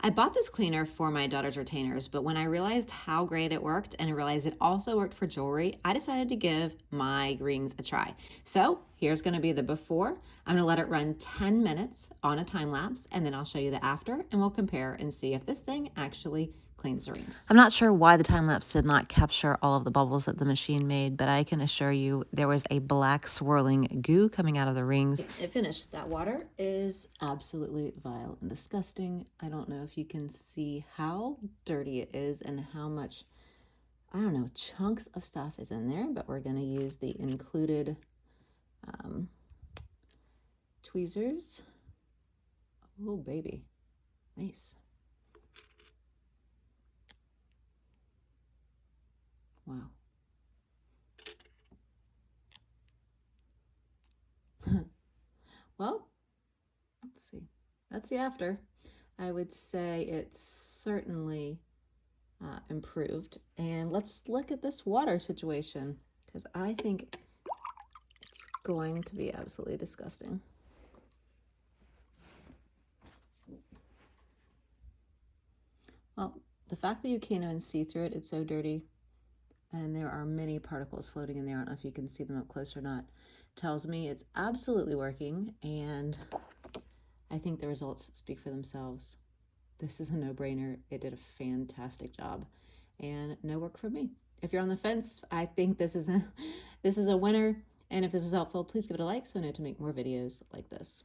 I bought this cleaner for my daughter's retainers, but when I realized how great it worked and I realized it also worked for jewelry, I decided to give my rings a try. So here's going to be the before. I'm going to let it run 10 minutes on a time lapse, and then I'll show you the after, and we'll compare and see if this thing actually cleans the rings. I'm not sure why the time lapse did not capture all of the bubbles that the machine made, but I can assure you there was a black swirling goo coming out of the rings. It finished. That water is absolutely vile and disgusting. I don't know if you can see how dirty it is and how much, I don't know, chunks of stuff is in there, but we're going to use the included tweezers. Oh, baby. Nice. Wow. Well, let's see. That's the after. I would say it's certainly improved. And let's look at this water situation, because I think it's going to be absolutely disgusting. Well, the fact that you can't even see through it, it's so dirty, and there are many particles floating in there, I don't know if you can see them up close or not, tells me it's absolutely working, and I think the results speak for themselves. This is a no-brainer. It did a fantastic job, and no work for me. If you're on the fence, I think this is a winner, and if this is helpful, please give it a like so I know to make more videos like this.